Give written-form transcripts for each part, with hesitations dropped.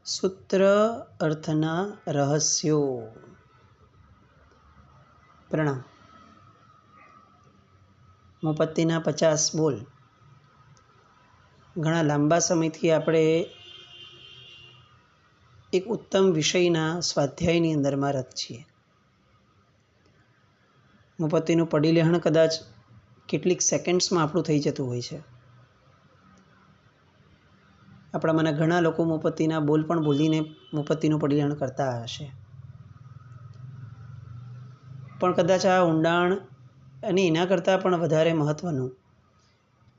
સૂત્ર અર્થના રહસ્યો. પ્રણામ. મુપત્તિના 50 બોલ. ઘણા લાંબા સમયથી આપણે એક ઉત્તમ વિષયના સ્વાધ્યાયની અંદરમાં રત છીએ. મુપત્તિનું પડીલેહણ કદાચ કેટલીક સેકન્ડ્સમાં આપણું થઈ જતું હોય છે. આપણામાંના ઘણા લોકો મુપત્તિના બોલ પણ બોલીને મુપત્તિનું પડીલેહણ કરતા હશે. પણ કદાચ આ ઊંડાણ અને એના કરતાં પણ વધારે મહત્ત્વનું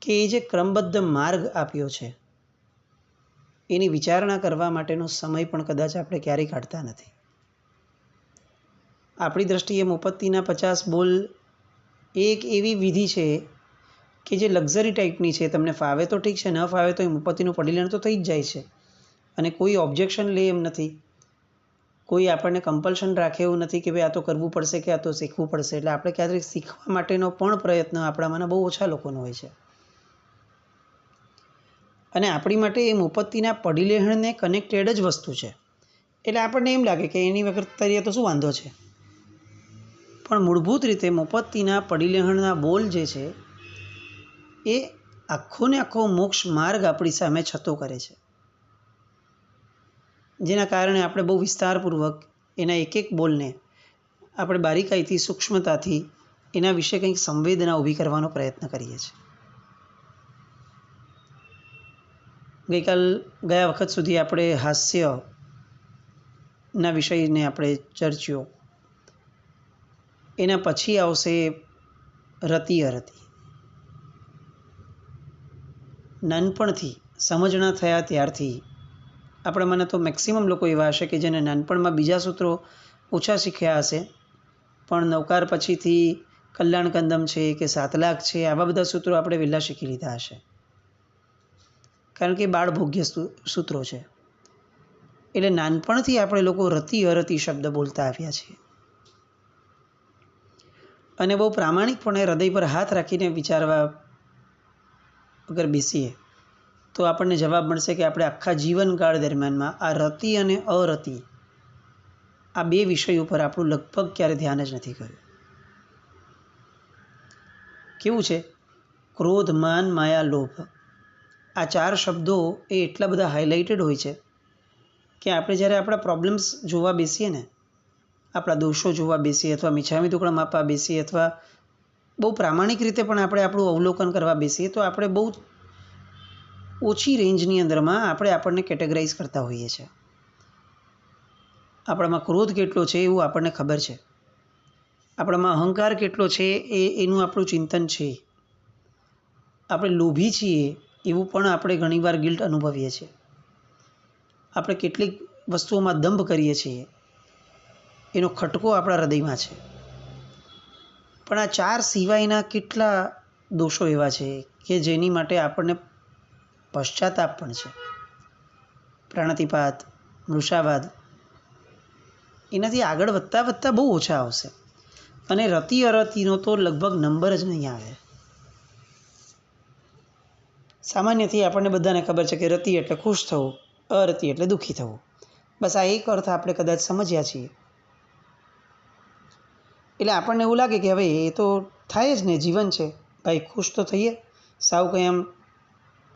કે એ જે ક્રમબદ્ધ માર્ગ આપ્યો છે એની વિચારણા કરવા માટેનો સમય પણ કદાચ આપણે ક્યારેય કાઢતા નથી. આપણી દૃષ્ટિએ મુપત્તિના 50 બોલ એક એવી વિધિ છે કે જે લક્ઝરી ટાઈપની છે. તમને ફાવે તો ઠીક છે, ન ફાવે તો એ મુપત્તિનું પડીલેહણ તો થઈ જ જાય છે અને કોઈ ઓબ્જેક્શન લે એમ નથી. કોઈ આપણને કમ્પલ્શન રાખે એવું નથી કે ભાઈ આ તો કરવું પડશે કે આ તો શીખવું પડશે. એટલે આપણે ક્યારેક શીખવા માટેનો પણ પ્રયત્ન આપણામાંના બહુ ઓછા લોકોનો હોય છે. અને આપણી માટે એ મુપત્તિના પડીલેહણને કનેક્ટેડ જ વસ્તુ છે. એટલે આપણને એમ લાગે કે એની વગર તરીએ તો શું વાંધો છે. પણ મૂળભૂત રીતે મુપત્તિના પડીલેહણના બોલ જે છે એ આખો ને આખો મોક્ષ માર્ગ આપણી સામે છતો કરે છે. જેના કારણે આપણે બહુ વિસ્તારપૂર્વક એના એક એક બોલને આપણે બારીકાઈથી સૂક્ષ્મતાથી એના વિશે કંઈક સંવેદના ઊભી કરવાનો પ્રયત્ન કરીએ છીએ. ગયા વખત સુધી આપણે હાસ્યના વિષયને આપણે ચર્ચ્યો. એના પછી આવશે રતિ અરતિ. નાનપણથી સમજણા થયા ત્યારથી આપણામાંના તો મેક્સિમમ લોકો એવા હશે કે જેને નાનપણમાં બીજા સૂત્રો ઓછા શીખ્યા હશે, પણ નવકાર પછીથી કલ્યાણ કંદમ છે કે 7 લાખ છે, આવા બધા સૂત્રો આપણે વહેલા શીખી લીધા હશે. કારણ કે બાળભોગ્ય સૂત્રો છે. એટલે નાનપણથી આપણે લોકો રતિ અરતિ શબ્દ બોલતા આવ્યા છીએ. અને બહુ પ્રામાણિકપણે હૃદય પર હાથ રાખીને વિચારવા અગર બેસીએ તો આપણને જવાબ મળશે કે આપણે આખા જીવનકાળ દરમિયાનમાં આ રતિ અને અરતિ આ બે વિષય ઉપર આપણું લગભગ ક્યારે ધ્યાન જ નથી કર્યું. કેવું છે? ક્રોધ, માન, માયા, લોભ, આ 4 શબ્દો એ એટલા બધા હાઇલાઇટેડ હોય છે કે આપણે જ્યારે આપણા પ્રોબ્લેમ્સ જોવા બેસીએ ને, આપણા દોષો જોવા બેસીએ અથવા મિચ્છામી દુક્કડમ આપવા બેસીએ અથવા બહુ પ્રામાણિક રીતે પણ આપણે આપણું અવલોકન કરવા બેસીએ તો આપણે બહુ ઓછી રેન્જની અંદરમાં આપણને કેટેગરાઇઝ કરતા હોઈએ છીએ. આપણામાં ક્રોધ કેટલો છે એવું આપણને ખબર છે. આપણામાં અહંકાર કેટલો છે એનું આપણું ચિંતન છે. આપણે લોભી છીએ એવું પણ આપણે ઘણીવાર ગિલ્ટ અનુભવીએ છીએ. આપણે કેટલીક વસ્તુઓમાં દંભ કરીએ છીએ એનો ખટકો આપણા હૃદયમાં છે. પણ આ 4 સિવાયના કેટલા દોષો એવા છે કે જેની માટે આપણને પશ્ચાતાપ પણ છે. પ્રાણાતિપાત, મૃષાવાદ, એનાથી આગળ વધતા વધતા બહુ ઓછા આવશે. અને રતિ અરતિનો તો લગભગ નંબર જ નહીં આવે. સામાન્યથી આપણને બધાને ખબર છે કે રતિ એટલે ખુશ થવું, અરતિ એટલે દુઃખી થવું. બસ આ એક અર્થ આપણે કદાચ સમજ્યા છીએ. એટલે આપણને એવું લાગે કે હવે એ તો થાય જ ને, જીવન છે ભાઈ, ખુશ તો થઈએ. સાવ કંઈ આમ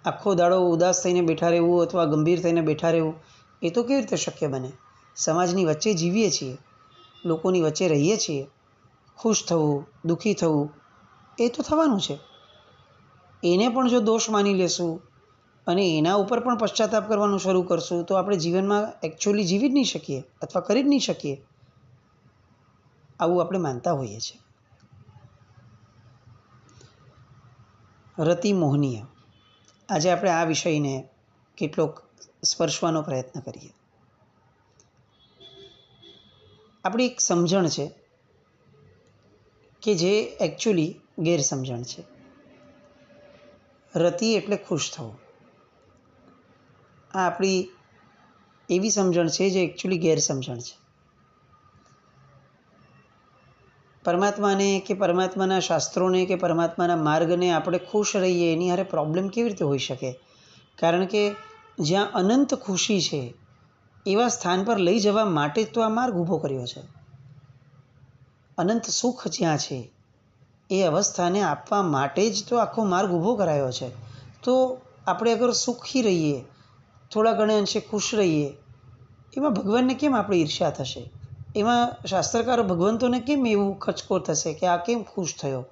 આખો દાડો ઉદાસ થઈને બેઠા રહેવું અથવા ગંભીર થઈને બેઠા રહેવું એ તો કેવી રીતે શક્ય બને? સમાજની વચ્ચે જીવીએ છીએ, લોકોની વચ્ચે રહીએ છીએ. ખુશ થવું, દુઃખી થવું એ તો થવાનું છે. એને પણ જો દોષ માની લેશું અને એના ઉપર પણ પશ્ચાતાપ કરવાનું શરૂ કરશું તો આપણે જીવનમાં એકચ્યુઅલી જીવી જ નહીં શકીએ અથવા કરી જ નહીં શકીએ. આવું આપણે માનતા હોઈએ છીએ. રતિ મોહનીય. આજે આપણે આ વિષયને કેટલોક સ્પર્શવાનો પ્રયત્ન કરીએ. આપણી એક સમજણ છે કે જે એકચ્યુઅલી ગેરસમજણ છે. રતિ એટલે ખુશ થવું. આ આપણી એવી સમજણ છે જે એકચ્યુઅલી ગેરસમજણ છે. પરમાત્માને કે પરમાત્માના શાસ્ત્રોને કે પરમાત્માના માર્ગને આપણે ખુશ રહીએ એની હારે પ્રોબ્લેમ કેવી રીતે હોઈ શકે? કારણ કે જ્યાં અનંત ખુશી છે એવા સ્થાન પર લઈ જવા માટે જ તો આ માર્ગ ઊભો કર્યો છે. અનંત સુખ જ્યાં છે એ અવસ્થાને આપવા માટે જ તો આખો માર્ગ ઊભો કરાયો છે. તો આપણે અગર સુખી રહીએ, થોડા ઘણે અંશે ખુશ રહીએ, એમાં ભગવાનને કેમ આપણે ઈર્ષ્યા થશે? એમાં શાસ્ત્રકારો ભગવંતોને કેમ એવું ખચકો થશે કે આ કેમ ખુશ થયો?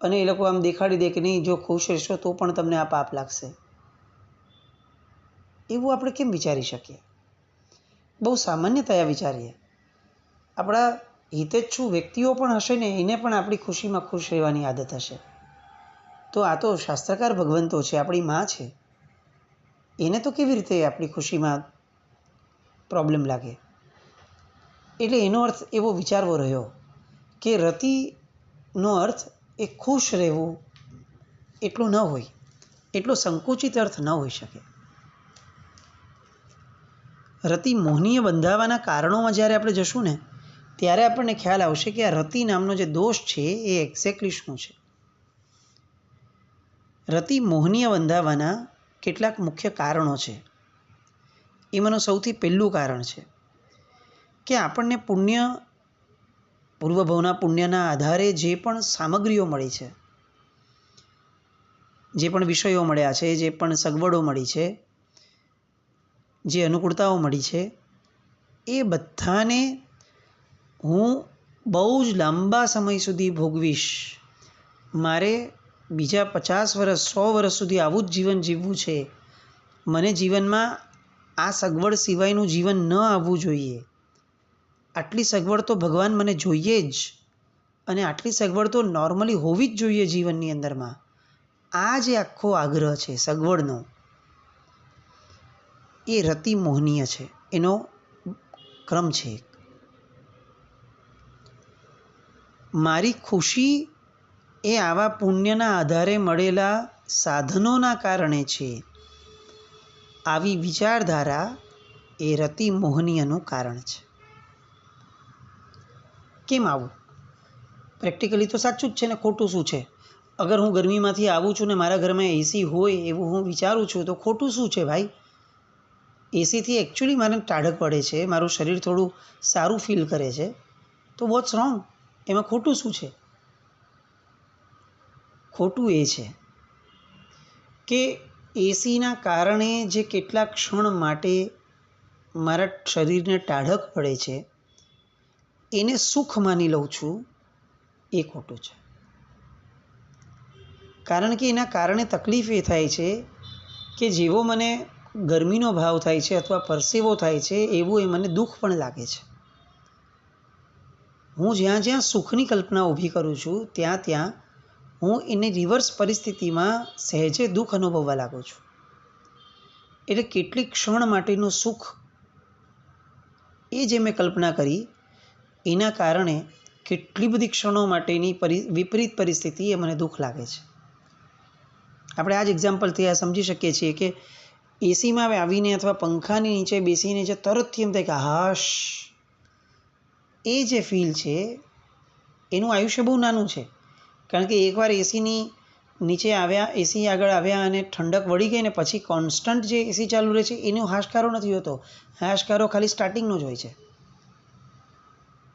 અને એ લોકો આમ દેખાડી દે કે નહીં, જો ખુશ રહેશો તો પણ તમને આ પાપ લાગશે. એવું આપણે કેમ વિચારી શકીએ? બહુ સામાન્યતયા વિચારીએ. આપણા હિતેચ્છુ વ્યક્તિઓ પણ હશે ને, એને પણ આપણી ખુશીમાં ખુશ રહેવાની આદત હશે. તો આ તો શાસ્ત્રકાર ભગવંતો છે, આપણી માં છે. એને તો કેવી રીતે આપણી ખુશીમાં પ્રોબ્લેમ લાગે? એટલે એનો અર્થ એવો વિચારવો રહ્યો કે રતિનો અર્થ એ ખુશ રહેવું એટલું ન હોય, એટલો સંકુચિત અર્થ ન હોઈ શકે. રતિ મોહનીય બંધાવાના કારણોમાં જ્યારે આપણે જશું ને, ત્યારે આપણને ખ્યાલ આવશે કે આ રતિ નામનો જે દોષ છે એ એક્ઝેક્ટલી શું છે. રતિ મોહનીય બંધાવાના કેટલાક મુખ્ય કારણો છે. એમાંનું સૌથી પહેલું કારણ છે કે આપણને પૂર્વભવના પુણ્યના આધારે જે પણ સામગ્રીઓ મળી છે, જે પણ વિષયો મળ્યા છે, જે પણ સગવડો મળી છે, જે અનુકૂળતાઓ મળી છે, એ બધાને હું બહુ જ લાંબા સમય સુધી ભોગવીશ. મારે બીજા 50 વર્ષ 100 વર્ષ સુધી આવું જ જીવન જીવવું છે. મને જીવનમાં આ સગવડ સિવાયનું જીવન ન આવવું જોઈએ. આટલી સગવડ તો ભગવાન મને જોઈએ જ, અને આટલી સગવડ તો નોર્મલી હોવી જ જોઈએ જીવનની અંદરમાં. આ જે આખો આગ્રહ છે સગવડનો, એ રતિ મોહનીય છે. એનો ક્રમ છે. મારી ખુશી એ આવા પુણ્યના આધારે મળેલા સાધનોના કારણે છે. આવી વિચારધારા એ રતિ મોહનીયનું કારણ છે. કેમ આવું? પ્રેક્ટિકલી તો સાચું જ છે ને, ખોટું શું છે? અગર હું ગરમીમાંથી આવું છું ને મારા ઘરમાં એસી હોય એવું હું વિચારું છું, તો ખોટું શું છે ભાઈ? એસીથી એકચ્યુઅલી મને ટાઢક પડે છે, મારું શરીર થોડું સારું ફીલ કરે છે, તો વોટ્સ રોંગ? એમાં ખોટું શું છે? ખોટું એ છે કે એસીના કારણે જે કેટલાક ક્ષણ માટે મારા શરીરને ટાઢક પડે છે, એને સુખ માની લઉં છું, એ ખોટું છે. કારણ કે એના કારણે તકલીફ એ થાય છે કે જેવો મને ગરમીનો ભાવ થાય છે અથવા પરસેવો થાય છે, એવું એ મને દુઃખ પણ લાગે છે. હું જ્યાં જ્યાં સુખની કલ્પના ઊભી કરું છું, ત્યાં ત્યાં હું એની રિવર્સ પરિસ્થિતિમાં સહેજે દુઃખ અનુભવવા લાગું છું. એટલે કેટલીક ક્ષણ માટેનું સુખ એ જે મેં કલ્પના કરી, એના કારણે કેટલી બધી ક્ષણો માટેની વિપરીત પરિસ્થિતિ એ મને દુઃખ લાગે છે. આપણે આ જ એક્ઝામ્પલથી આ સમજી શકીએ છીએ કે એસીમાં આવીને અથવા પંખાની નીચે બેસીને જે તરતથી એમ થાય કે હાશ, એ જે ફીલ છે એનું આયુષ્ય બહુ નાનું છે. કારણ કે એકવાર એસીની નીચે આવ્યા, એસી આગળ આવ્યા અને ઠંડક વળી ગઈ ને પછી કોન્સ્ટન્ટ જે એસી ચાલુ રહે છે એનો હાશકારો નથી હોતો. હાશકારો ખાલી સ્ટાર્ટિંગનો જ હોય છે.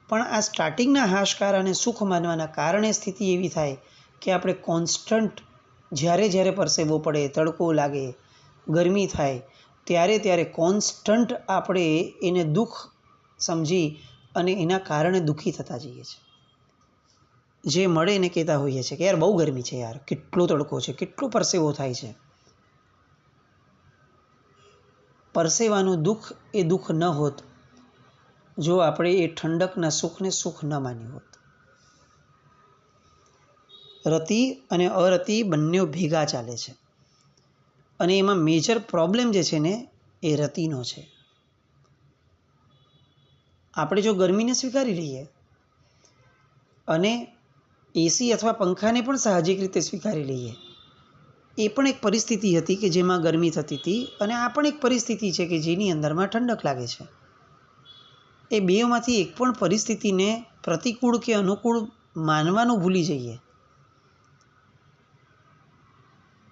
પણ આ સ્ટાર્ટિંગના હાશકારાને સુખ માનવાના કારણે સ્થિતિ એવી થાય કે આપણે કોન્સ્ટન્ટ જ્યારે જ્યારે પરસેવો પડે, તડકો લાગે, ગરમી થાય, ત્યારે કોન્સ્ટન્ટ આપણે એને દુઃખ સમજી અને એના કારણે દુઃખી થતા જઈએ છીએ. જે મળે એને કહેતા હોઈએ છીએ કે યાર બહુ ગરમી છે, યાર કેટલો તડકો છે, કેટલો પરસેવો થાય છે. પરસેવાનું દુઃખ એ દુઃખ ન હોત જો આપણે એ ઠંડકના સુખને સુખ ન માન્યું હોત. રતિ અને અરતિ બંને ભેગા ચાલે છે, અને એમાં મેજર પ્રોબ્લેમ જે છે ને એ રતિનો છે. આપણે જો ગરમીને સ્વીકારી લઈએ અને એસી અથવા પંખાને પણ સાહજિક રીતે સ્વીકારી લઈએ, એ પણ એક પરિસ્થિતિ હતી કે જેમાં ગરમી થતી હતી, અને આ પણ એક પરિસ્થિતિ છે કે જેની અંદરમાં ઠંડક લાગે છે. એ બેમાંથી એક પણ પરિસ્થિતિને પ્રતિકૂળ કે અનુકૂળ માનવાનું ભૂલી જઈએ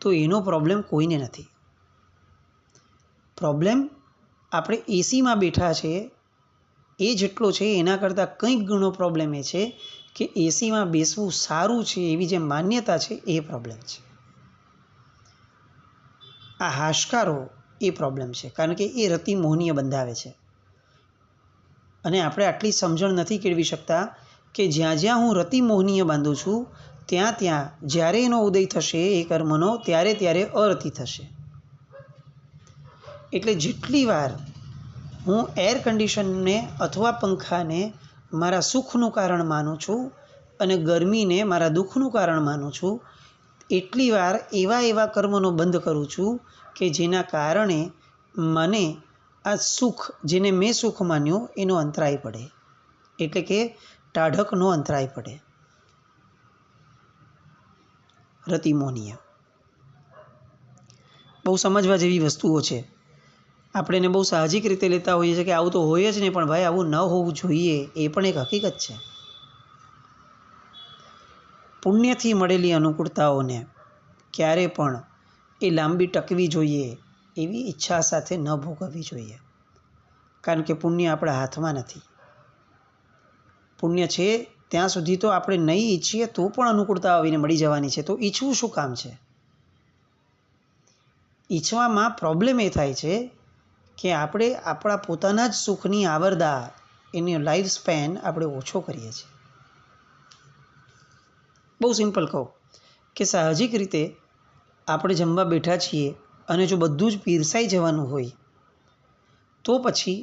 તો એનો પ્રોબ્લેમ કોઈને નથી. પ્રોબ્લેમ આપણે એસીમાં બેઠા છે એ જેટલો છે એના કરતાં કંઈક ગણો પ્રોબ્લેમ એ છે કે એસીમાં બેસવું સારું છે એવી જે માન્યતા છે એ પ્રોબ્લેમ છે. આ હાશકારો એ પ્રોબ્લેમ છે, કારણ કે એ રતિ મોહનીય બંધાવે છે. અને આપણે આટલી સમજણ નથી કેળવી શકતા કે જ્યાં જ્યાં હું રતિ મોહનીય બાંધું છું ત્યાં ત્યાં જ્યારે એનો ઉદય થશે એ કર્મનો ત્યારે અરતિ થશે. એટલે જેટલી વાર હું એર કન્ડિશનને અથવા પંખાને મારા સુખનું કારણ માનું છું અને ગરમીને મારા દુઃખનું કારણ માનું છું, એટલી વાર એવા કર્મનો બંધ કરું છું કે જેના કારણે મને આ સુખ, જેને મેં સુખ માન્યું, એનો અંતરાય પડે, એટલે કે ટાઢકનો અંતરાય પડે. રતિમોહનીય બહુ સમજવા જેવી વસ્તુઓ છે. આપણે એને બહુ સાહજિક રીતે લેતા હોઈએ છીએ કે આવું તો હોય જ નહીં, પણ ભાઈ આવું ન હોવું જોઈએ એ પણ એક હકીકત છે. પુણ્યથી મળેલી અનુકૂળતાઓને ક્યારે પણ એ લાંબી ટકવી જોઈએ એવી ઈચ્છા સાથે ન ભોગવવી જોઈએ, કારણ કે પુણ્ય આપણા હાથમાં નથી. પુણ્ય છે ત્યાં સુધી તો આપણે નહીં ઈચ્છીએ તો પણ અનુકૂળતા આવીને મળી જવાની છે, તો ઈચ્છવું શું કામ છે? ઈચ્છવામાં પ્રોબ્લેમ એ થાય છે કે આપણે આપણા પોતાના જ સુખની આવરદા, એની લાઈફ સ્પેન આપણે ઓછો કરીએ છીએ. બહુ સિમ્પલ કહું કે સાહજિક રીતે આપણે જમવા બેઠા છીએ અને જો બધું જ પીરસાઈ જવાનું હોય તો પછી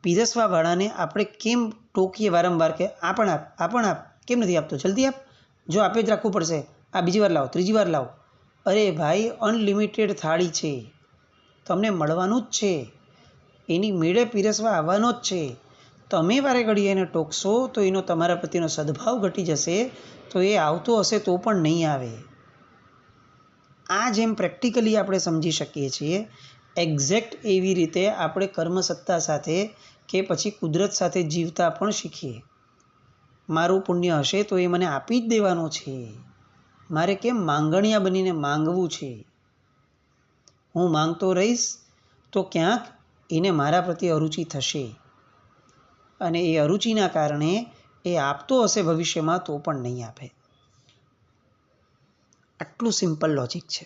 પીરસવાવાળાને આપણે કેમ ટોકીએ વારંવાર કે આ પણ આપ, કેમ નથી આપતો, જલ્દી આપ, જો આપે જ રાખવું પડશે, આ બીજી વાર લાવો, ત્રીજી વાર લાવો. અરે ભાઈ, અનલિમિટેડ થાળી છે, તમને મળવાનું જ છે, એની મેળે પીરસવા આવવાનો જ છે. તમે વારે ઘડીએ એને ટોકશો તો એનો તમારા પ્રત્યેનો સદભાવ ઘટી જશે, તો એ આવતો હશે તો પણ નહીં આવે. આ જેમ પ્રેક્ટિકલી આપણે સમજી શકીએ છીએ, એક્ઝેક્ટ એવી રીતે આપણે કર્મસત્તા સાથે કે પછી કુદરત સાથે જીવતા પણ શીખીએ. મારું પુણ્ય હશે તો એ મને આપી જ દેવાનું છે, મારે કેમ માંગણિયા બનીને માંગવું છે? હું માંગતો રહીશ તો ક્યાંક એને મારા પ્રત્યે અરુચિ થશે, અને એ અરુચિના કારણે એ આપતો હશે ભવિષ્યમાં તો પણ નહીં આપે. આટલું સિમ્પલ લોજિક છે.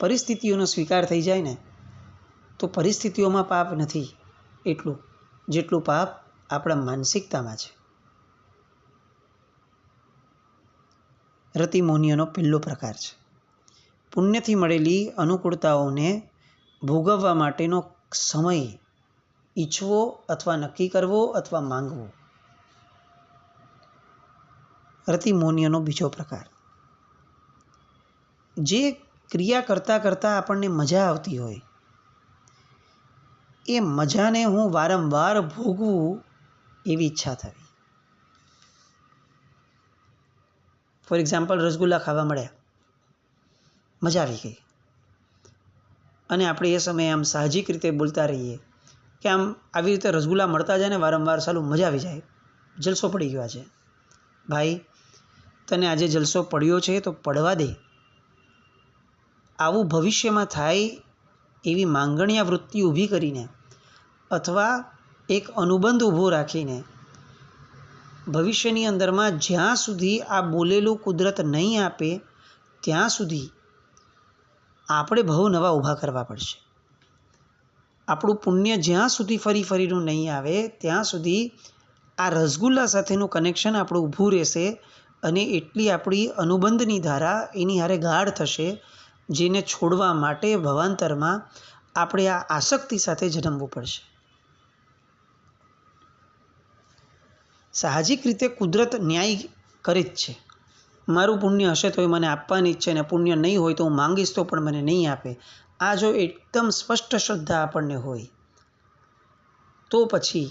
પરિસ્થિતિઓનો સ્વીકાર થઈ જાય ને તો પરિસ્થિતિઓમાં પાપ નથી એટલું, જેટલું પાપ આપણા માનસિકતામાં છે. રતિમોહનીયનો પહેલો પ્રકાર છે. પુણ્યથી મળેલી અનુકૂળતાઓને ભોગવવા માટેનો સમય ઈચ્છવો અથવા નક્કી કરવો અથવા માંગવો. રતિમોહનીયનો બીજો પ્રકાર, જે ક્રિયા કરતાં આપણને મજા આવતી હોય એ મજાને હું વારંવાર ભોગવું એવી ઈચ્છા થવી. ફોર એક્ઝામ્પલ, રસગુલ્લા ખાવા મળ્યા, મજા આવી ગઈ, અને આપણે એ સમયે આમ સાહજિક રીતે બોલતા રહીએ કે આમ આવી રીતે રસગુલ્લા મળતા જાય ને વારંવાર, સાલું મજા આવી જાય, જલસો પડી ગયો છે. ભાઈ, તને આજે જલસો પડ્યો છે તો પડવા દે. આવું ભવિષ્યમાં થાય એવી માંગણીયા વૃત્તિ ઊભી કરીને અથવા એક અનુબંધ ઊભો રાખીને ભવિષ્યની અંદરમાં જ્યાં સુધી આ બોલેલું કુદરત નહીં આપે ત્યાં સુધી આપણે બહુ નવા ઊભા કરવા પડશે. આપણું પુણ્ય જ્યાં સુધી ફરીનું નહીં આવે ત્યાં સુધી આ રસગુલ્લા સાથેનું કનેક્શન આપણું ઊભું રહેશે, અને એટલી આપણી અનુબંધની ધારા એની હારે ગાઢ થશે, જેને છોડવા માટે ભવાંતરમાં આપણે આ આસક્તિ સાથે જન્મવું પડશે. સાહજિક રીતે કુદરત ન્યાય કરે જ છે. મારું પુણ્ય હશે તો એ મને આપવાની જ છે, અને પુણ્ય નહીં હોય તો હું માંગીશ તો પણ મને નહીં આપે. આ જો એકદમ સ્પષ્ટ શ્રદ્ધા આપણને હોય તો પછી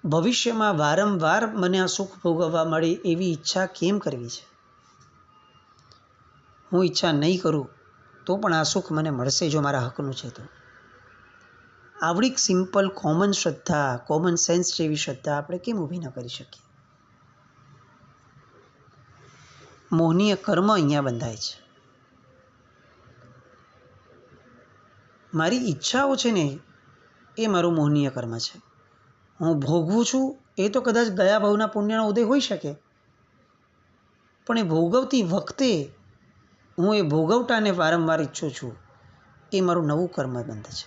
ભવિષ્યમાં વારંવાર મને આ સુખ ભોગવવા મળે એવી ઈચ્છા કેમ કરવી છે? હું ઈચ્છા નહીં કરું તો પણ આ સુખ મને મળશે જો મારા હકનું છે તો. આવડી સિમ્પલ કોમન શ્રદ્ધા, કોમન સેન્સ જેવી શ્રદ્ધા આપણે કેમ ઊભી ન કરી શકીએ? મોહનીય કર્મ અહીંયા બંધાય છે. મારી ઈચ્છાઓ છે ને એ મારું મોહનીય કર્મ છે. હું ભોગવું છું એ તો કદાચ ગયા ભાવના પુણ્યનો ઉદય હોઈ શકે, પણ એ ભોગવતી વખતે હું એ ભોગવટાને વારંવાર ઈચ્છું છું એ મારું નવું કર્મબંધ છે.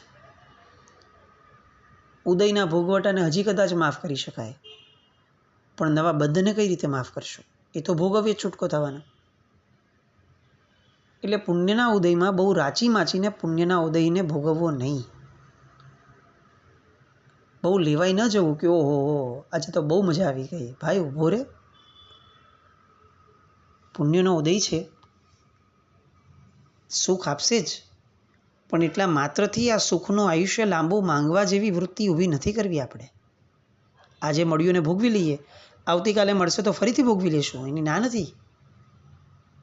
ઉદયના ભોગવટાને હજી કદાચ માફ કરી શકાય, પણ નવા બંધને કઈ રીતે માફ કરશો? એ તો ભોગવીએ છૂટકો થવાના. એટલે પુણ્યના ઉદયમાં બહુ રાચી માચીને પુણ્યના ઉદયને ભોગવવો નહીં. બહુ લેવાઈ ન જવું કે ઓહો આજે તો બહુ મજા આવી ગઈ. ભાઈ ઊભો રે, પુણ્યનો ઉદય છે, સુખ આપશે જ, પણ એટલા માત્રથી આ સુખનું આયુષ્ય લાંબુ માંગવા જેવી વૃત્તિ ઊભી નથી કરવી આપણે. આજે મળ્યું ને ભોગવી લઈએ, આવતીકાલે મળશે તો ફરીથી ભોગવી લેશું, એની ના નથી,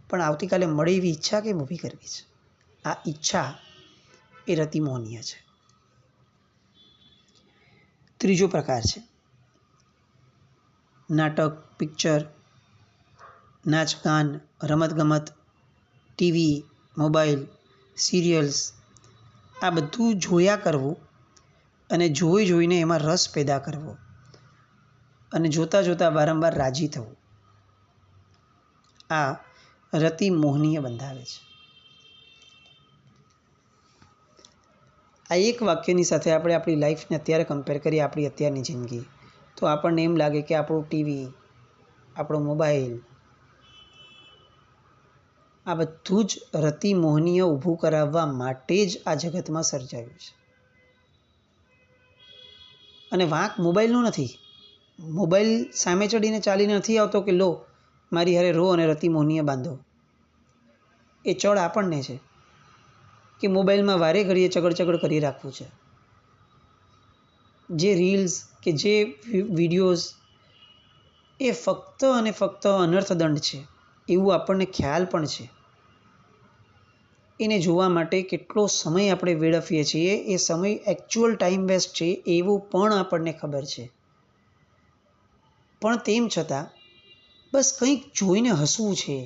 પણ આવતીકાલે મળે એવી ઈચ્છા કેમ ઊભી કરવી છે? આ ઈચ્છા એ રતિ મોહનીય છે. ત્રીજો પ્રકાર છે નાટક, પિક્ચર, નાચ ગાન, રમતગમત, ટીવી, મોબાઈલ, સિરિયલ્સ, આ બધું જોયા કરવું અને જોઈને એમાં રસ પેદા કરવો અને જોતાં જોતાં વારંવાર રાજી થવું, આ રતિ મોહનીય બંધાવે છે. આ એક વાક્યની સાથે આપણે આપણી લાઈફને અત્યારે કમ્પેર કરીએ, આપણી અત્યારની જિંદગી, તો આપણને એમ લાગે કે આપણું ટીવી, આપણો મોબાઈલ, આ બધું જ રતિ મોહનીય ઊભું કરાવવા માટે જ આ જગતમાં સર્જાયું છે. અને વાંક મોબાઈલનો નથી. મોબાઈલ સામે ચડીને ચાલીને નથી આવતો કે લો મારી હારે રો અને રતિ મોહનીય બાંધો. એ ચડ આપણને છે કે મોબાઈલમાં વારે ઘડીએ ચગડ કરી રાખવું છે. જે રીલ્સ કે જે વિડીયોઝ એ ફક્ત અને ફક્ત અનર્થદંડ છે એવું આપણને ખ્યાલ પણ છે. એને જોવા માટે કેટલો સમય આપણે વેડફીએ છીએ, એ સમય એકચ્યુઅલ ટાઈમ વેસ્ટ છે એવું પણ આપણને ખબર છે. પણ તેમ છતાં બસ કંઈક જોઈને હસવું છે,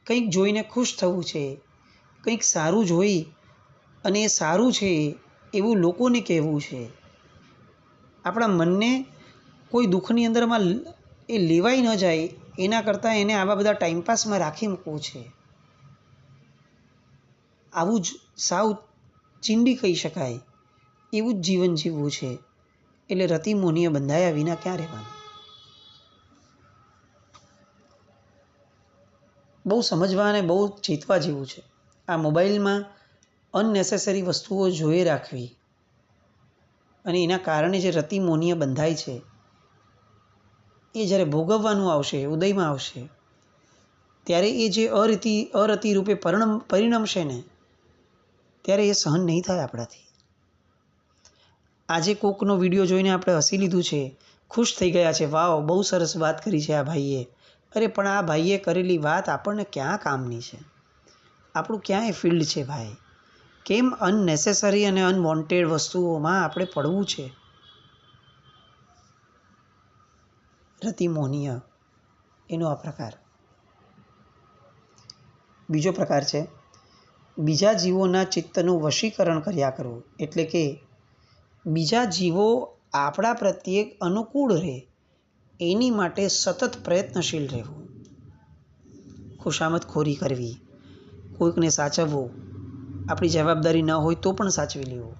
કંઈક જોઈને ખુશ થવું છે, કંઈક સારું જોઈ અને એ સારું છે એવું લોકોને કહેવું છે. આપણા મનને કોઈ દુઃખની અંદરમાં એ લેવાઈ ન જાય એના કરતાં એને આવા બધા ટાઈમપાસમાં રાખી મૂકવું છે. આવું જ સાવ ચીંડી કહી શકાય એવું જ જીવન જીવવું છે. એટલે રતિ મોહનીય બંધાયા વિના ક્યાં રહેવાનું? બહુ સમજવા અને બહુ ચેતવા જેવું છે. આ મોબાઈલમાં અનનેસેસરી વસ્તુઓ જોઈ રાખવી અને એના કારણે જે રતિ મોહનીય બંધાય છે એ જ્યારે ભોગવવાનું આવશે, ઉદયમાં આવશે, ત્યારે એ જે અરતિ રૂપે પરિણમશે ને, ત્યારે એ સહન નહીં થાય આપણાથી. આજે કોકનો વિડીયો જોઈને આપણે હસી લીધું છે, ખુશ થઈ ગયા છે, વાવ બહુ સરસ વાત કરી છે આ ભાઈએ. અરે પણ આ ભાઈએ કરેલી વાત આપણને ક્યાં કામની છે? આપણું ક્યાં એ ફિલ્ડ છે ભાઈ? કેમ અનનેસેસરી અને અનવોન્ટેડ વસ્તુઓમાં આપણે પડવું છે? રતિ મોહનીય એનો આ પ્રકાર. બીજો પ્રકાર છે બીજા જીવોના ચિત્તનું વશીકરણ કર્યા કરવું. એટલે કે બીજા જીવો આપણા પ્રત્યે અનુકૂળ રહે એની માટે સતત પ્રયત્નશીલ રહેવું. ખુશામતખોરી કરવી, કોઈકને સાચવવું, આપણી જવાબદારી ન હોય તો પણ સાચવી લેવું,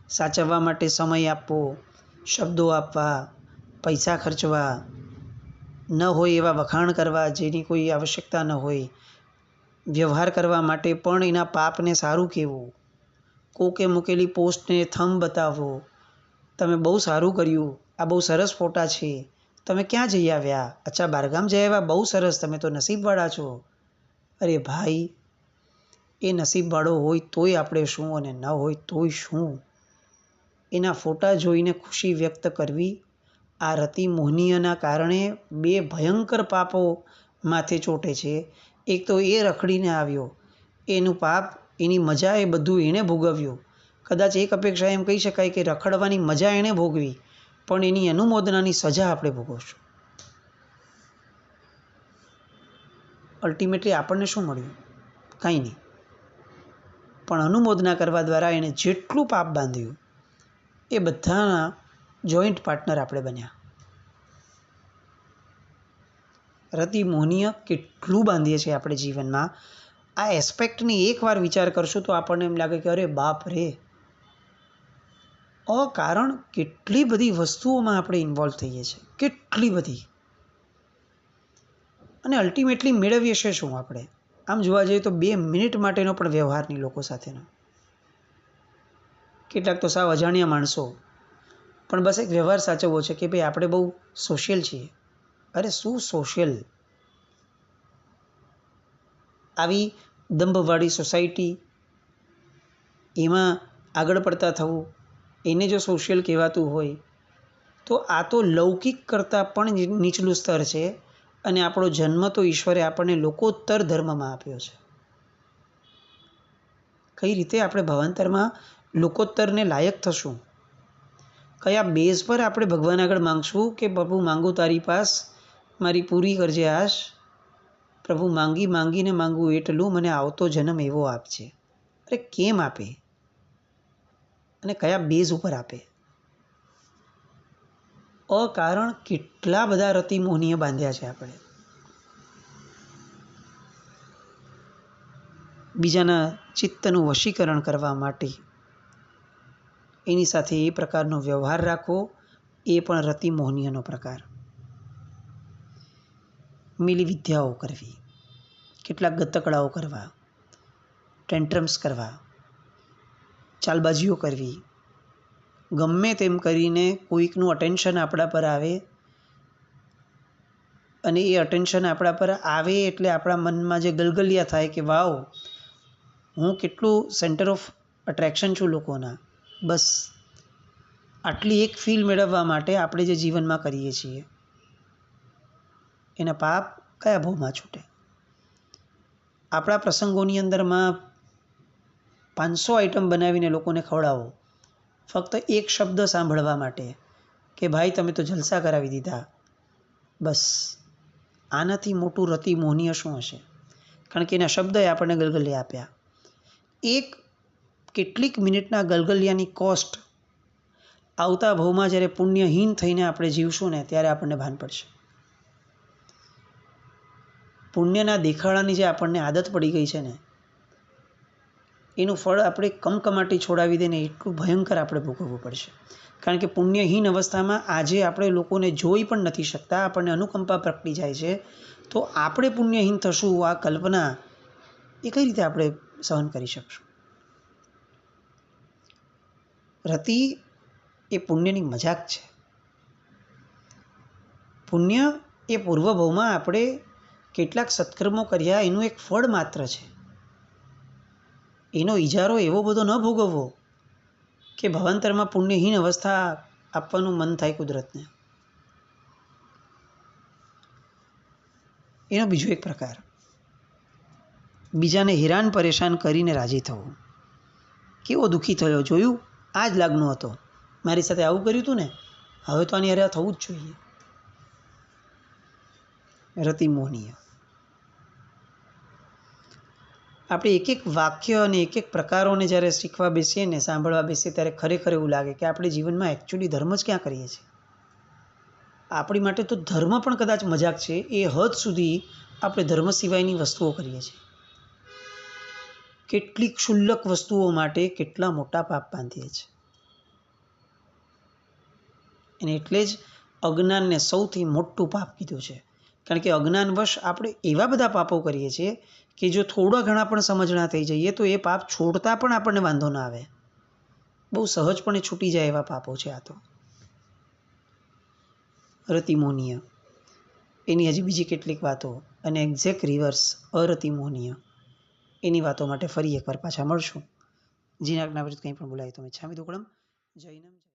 સાચવવા માટે સમય આપવો, શબ્દો આપવા, પૈસા ખર્ચવા, ન હોય એવા વખાણ કરવા જેની કોઈ આવશ્યકતા ન હોય, વ્યવહાર કરવા માટે પણ એના પાપને સારું કહેવું, કોકે મૂકેલી પોસ્ટને થંબ બતાવવો, તમે બહુ સારું કર્યું, આ બહુ સરસ ફોટા છે, તમે ક્યાં જઈ આવ્યા, અચ્છા બહારગામ જઈ આવ્યા, બહુ સરસ, તમે તો નસીબવાળા છો. અરે ભાઈ, એ નસીબવાળો હોય તોય આપણે શું અને ન હોય તોય શું? એના ફોટા જોઈને ખુશી વ્યક્ત કરવી, આ રતિ મોહનીયના કારણે બે ભયંકર પાપો માથે ચોંટે છે. એક તો એ રખડીને આવ્યો, એનું પાપ, એની મજા એ બધું એણે ભોગવ્યું. કદાચ એક અપેક્ષા એમ કહી શકાય કે રખડવાની મજા એણે ભોગવી, પણ એની અનુમોદનાની સજા આપણે ભોગવશું. અલ્ટિમેટલી આપણને શું મળ્યું? કાંઈ નહીં. પણ અનુમોદના કરવા દ્વારા એણે જેટલું પાપ બાંધ્યું એ બધાના જોઈન્ટ પાર્ટનર આપણે બન્યા. રતિ મોહનીય કેટલું બાંધીએ છીએ આપણે જીવનમાં. આ એસ્પેક્ટની એકવાર વિચાર કરશું તો આપણને એમ લાગે કે અરે બાપ રે, કારણ કેટલી બધી વસ્તુઓમાં આપણે ઇન્વોલ્વ થઈએ છીએ, કેટલી બધી. અને અલ્ટિમેટલી મેળવીએ છીએ શું આપણે? આમ જોવા જઈએ તો 2 મિનિટ માટેનો પણ વ્યવહાર નહીં લોકો સાથેનો. કેટલાક તો સાવ અજાણ્યા માણસો પણ બસ એક વ્યવહાર સાચવવો છે કે ભાઈ આપણે બહુ સોશિયલ છીએ. અરે શું સોશિયલ? આવી દંભવાળી સોસાયટી, એમાં આગળ પડતા થવું, એને જો સોશિયલ કહેવાતું હોય તો આ તો લૌકિક કરતાં પણ નીચલું સ્તર છે. અને આપણો જન્મ તો ઈશ્વરે આપણને લોકોત્તર ધર્મમાં આપ્યો છે. કઈ રીતે આપણે ભાવાંતરમાં લોકોત્તરને લાયક થશું? કયા બેઝ પર આપણે ભગવાન આગળ માંગશું કે પ્રભુ માંગુ તારી પાસ, મારી પૂરી કરજે આશ, પ્રભુ માંગી માંગીને માંગવું એટલું, મને આવતો જન્મ એવો આપજે. અરે કેમ આપે અને કયા બેઝ ઉપર આપે? કારણ કેટલા બધા રતિમોહનીય બાંધ્યા છે આપણે. બીજાના ચિત્તનું વશીકરણ કરવા માટે એની સાથે એ પ્રકારનો વ્યવહાર રાખવો એ પણ રતિમોહનીયનો પ્રકાર. મિલી વિદ્યાઓ કરવી, કેટલાક ગતકડાઓ કરવા, ટેન્ટ્રમ્સ કરવા, ચાલબાજીઓ કરવી, ગમે તેમ કરીને કોઈકનું અટેન્શન આપણા પર આવે અને એ અટેન્શન આપણા પર આવે એટલે આપણા મનમાં જે ગલગલિયા થાય કે વાવ, હું કેટલું સેન્ટર ઓફ અટ્રેક્શન છું લોકોના. બસ આટલી એક ફીલ મેળવવા માટે આપણે જે જીવનમાં કરીએ છીએ એના પાપ કયા ભાવમાં છૂટે? આપણા પ્રસંગોની અંદરમાં 500 આઈટમ બનાવીને લોકોને ખવડાવો ફક્ત એક શબ્દ સાંભળવા માટે કે ભાઈ તમે તો જલસા કરાવી દીધા. બસ આનાથી મોટું રતિમોહનીય શું હશે? કારણ કે એના શબ્દએ આપણને ગલગલિયા આપ્યા. એક કેટલીક મિનિટના ગલગલિયાની કોસ્ટ આવતા ભાવમાં જ્યારે પુણ્યહીન થઈને આપણે જીવશું ને ત્યારે આપણને ભાન પડશે. પુણ્યના દેખાડાની જે આપણને આદત પડી ગઈ છે ને, એનું ફળ આપણે કમકમાટી છોડાવી દઈને એટલું ભયંકર આપણે ભોગવવું પડશે. કારણ કે પુણ્યહીન અવસ્થામાં આજે આપણે લોકોને જોઈ પણ નથી શકતા, આપણને અનુકંપા પ્રગટી જાય છે. તો આપણે પુણ્યહીન થશું આ કલ્પના એ કઈ રીતે આપણે સહન કરી શકશું? રતિ એ પુણ્યની મજાક છે. પુણ્ય એ પૂર્વભાવમાં આપણે કેટલાક સત્કર્મો કર્યા એનું એક ફળ માત્ર છે. એનો ઇજારો એવો બધો ન ભોગવવો કે ભવાંતરમાં પુણ્યહીન અવસ્થા આપવાનું મન થાય કુદરતને. એનો બીજો એક પ્રકાર, બીજાને હેરાન પરેશાન કરીને રાજી થવું. કેવો દુઃખી થયો જોયું, આ જ લાગનો હતો, મારી સાથે આવું કર્યું હતું ને, હવે તો આની હારે થવું જ જોઈએ. રતિમોહનીય. આપણે એક એક વાક્ય અને એક એક પ્રકારોને જ્યારે શીખવા બેસીએ ને, સાંભળવા બેસીએ ત્યારે ખરેખર એવું લાગે કે આપણે જીવનમાં એકચ્યુઅલી ધર્મ જ ક્યાં કરીએ છીએ. આપણી માટે તો ધર્મ પણ કદાચ મજાક છે. એ હદ સુધી આપણે ધર્મ સિવાયની વસ્તુઓ કરીએ છીએ. કેટલી ક્ષુલ્લક વસ્તુઓ માટે કેટલા મોટા પાપ બાંધીએ છીએ. અને એટલે જ અજ્ઞાનને સૌથી મોટું પાપ કીધું છે. કારણ કે અજ્ઞાનવશ આપણે એવા બધા પાપો કરીએ છીએ કે જો થોડા ઘણા પણ સમજણા થઈ જઈએ તો એ પાપ છોડતા પણ આપણને વાંધો ના આવે, બહુ સહજપણે છૂટી જાય એવા પાપો છે આ તો. રતિમોહનીય એની હજી બીજી કેટલીક વાતો અને એક્ઝેક્ટ રિવર્સ અરતિમોહનીય એની વાતો માટે ફરી એકવાર પાછા મળશું. જીનાજ્ઞા વિરુદ્ધ કંઈ પણ બોલાય તો મેં છામી દુકડમ. જૈનમ.